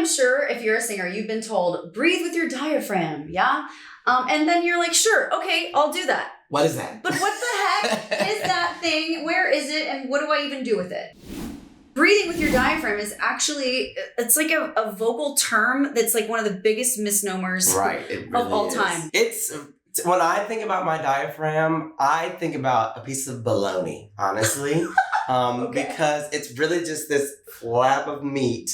I'm sure if you're a singer, you've been told, breathe with your diaphragm, yeah? And then you're like, sure, okay, I'll do that. What is that? But what the heck is that thing? Where is it? And what do I even do with it? Breathing with your diaphragm is actually, it's like a vocal term that's like one of the biggest misnomers It really of all is. time. When I think about my diaphragm, I think about a piece of bologna, honestly. Okay. Because it's really just this flap of meat.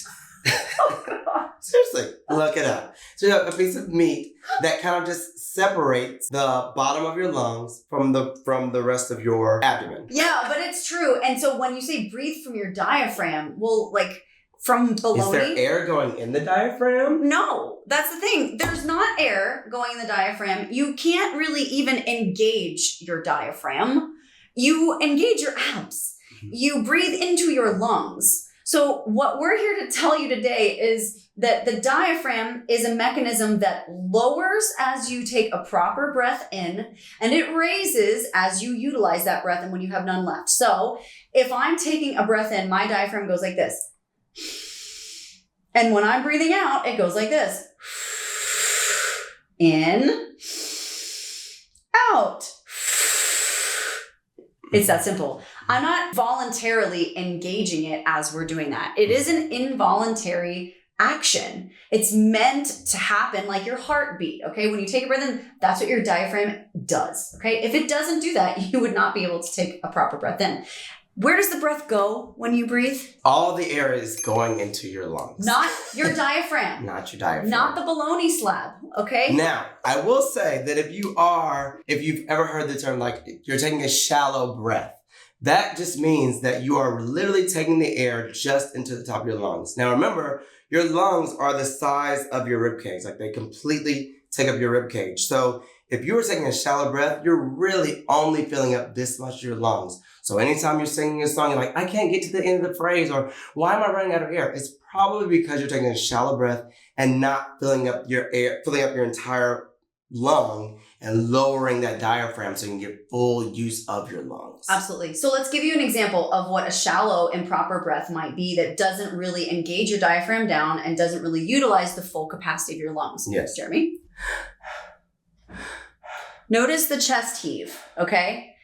Oh, God. Seriously, look it up. So you have a piece of meat that kind of just separates the bottom of your lungs from the rest of your abdomen. Yeah, but it's true. And so when you say breathe from your diaphragm, well, like from bologna. Is there air going in the diaphragm? No, that's the thing. There's not air going in the diaphragm. You can't really even engage your diaphragm. You engage your abs. You breathe into your lungs. So what we're here to tell you today is that the diaphragm is a mechanism that lowers as you take a proper breath in, and it raises as you utilize that breath and when you have none left. So if I'm taking a breath in, my diaphragm goes like this. And when I'm breathing out, it goes like this. In, out. It's that simple. I'm not voluntarily engaging it as we're doing that. It is an involuntary action. It's meant to happen like your heartbeat, okay? When you take a breath in, that's what your diaphragm does, okay? If it doesn't do that, you would not be able to take a proper breath in. Where does the breath go when you breathe? All the air is going into your lungs. Not your diaphragm. Not your diaphragm. Not the bologna slab, okay? Now, I will say that if you've ever heard the term like you're taking a shallow breath, that just means that you are literally taking the air just into the top of your lungs. Now remember, your lungs are the size of your rib cage. Like they completely take up your rib cage. So if you were taking a shallow breath, you're really only filling up this much of your lungs. So anytime you're singing a song, you're like, I can't get to the end of the phrase, or why am I running out of air? It's probably because you're taking a shallow breath and not filling up your entire lung and lowering that diaphragm so you can get full use of your lungs. Absolutely. So let's give you an example of what a shallow, improper breath might be that doesn't really engage your diaphragm down and doesn't really utilize the full capacity of your lungs. Yes. Jeremy? Notice the chest heave, okay?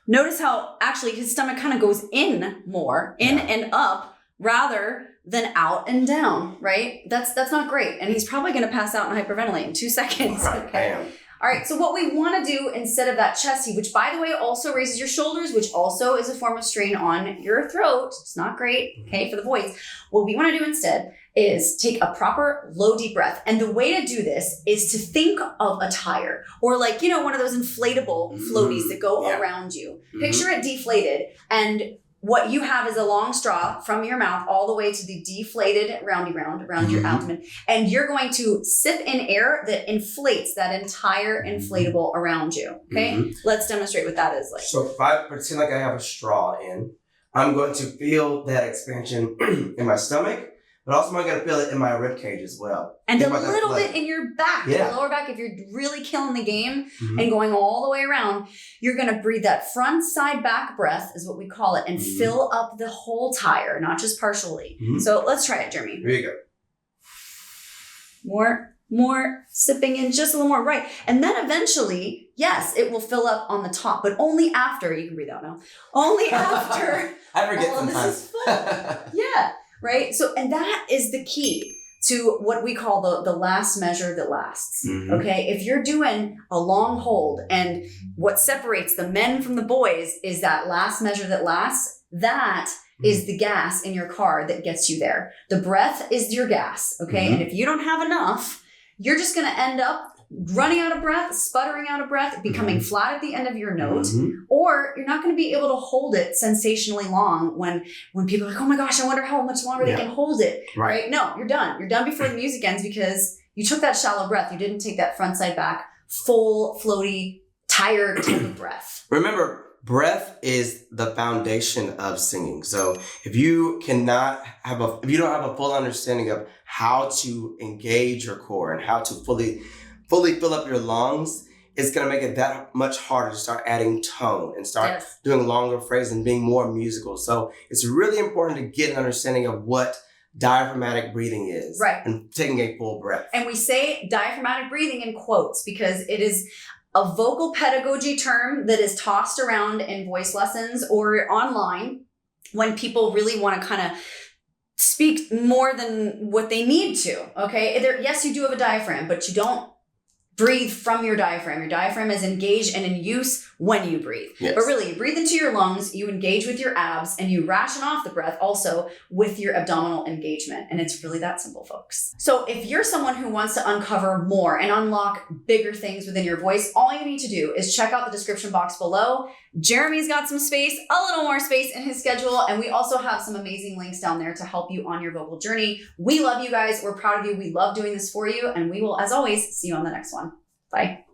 Notice how actually his stomach kind of goes in more, and up, rather than out and down, right? That's not great. And he's probably going to pass out and hyperventilate in 2 seconds. Right, Okay. bam. All right, so what we want to do instead of that chest heave, which by the way also raises your shoulders, which also is a form of strain on your throat. It's not great, okay, for the voice. What we want to do instead is take a proper low deep breath. And the way to do this is to think of a tire or like, one of those inflatable floaties that go around you. Picture it deflated, and what you have is a long straw from your mouth all the way to the deflated roundy round around your abdomen. And you're going to sip in air that inflates that entire inflatable around you. Okay? Let's demonstrate what that is like. So if I pretend like I have a straw in, I'm going to feel that expansion in my stomach, but also I'm going to feel it in my rib cage as well. And a little bit in your back, your lower back. If you're really killing the game and going all the way around, you're going to breathe that front side back breath is what we call it, and fill up the whole tire, not just partially. So let's try it, Jeremy. Here you go. More, sipping in just a little more, right. And then eventually, yes, it will fill up on the top, but only after, you can breathe out now, only after I forget all of sometimes. this is full. Yeah, right? So, and that is the key to what we call the last measure that lasts, okay? If you're doing a long hold, and what separates the men from the boys is that last measure that lasts, that is the gas in your car that gets you there. The breath is your gas, okay? And if you don't have enough, you're just going to end up running out of breath, sputtering out of breath, becoming flat at the end of your note, or you're not going to be able to hold it sensationally long when people are like, oh my gosh, I wonder how much longer they can hold it, right? No, you're done. You're done before the music ends because you took that shallow breath. You didn't take that front side back, full, floaty, tired type of breath. Remember, breath is the foundation of singing. So if you don't have a full understanding of how to engage your core and how to fully fill up your lungs, it's going to make it that much harder to start adding tone and start doing longer phrases and being more musical. So it's really important to get an understanding of what diaphragmatic breathing is. Right. And taking a full breath. And we say diaphragmatic breathing in quotes because it is a vocal pedagogy term that is tossed around in voice lessons or online when people really want to kind of speak more than what they need to. Okay. Yes, you do have a diaphragm, but you don't breathe from your diaphragm. Your diaphragm is engaged and in use when you breathe. Yes. But really, you breathe into your lungs, you engage with your abs, and you ration off the breath also with your abdominal engagement. And it's really that simple, folks. So if you're someone who wants to uncover more and unlock bigger things within your voice, all you need to do is check out the description box below. Jeremy's got some space, a little more space in his schedule, and we also have some amazing links down there to help you on your vocal journey. We love you guys. We're proud of you. We love doing this for you, and we will, as always, see you on the next one. Bye.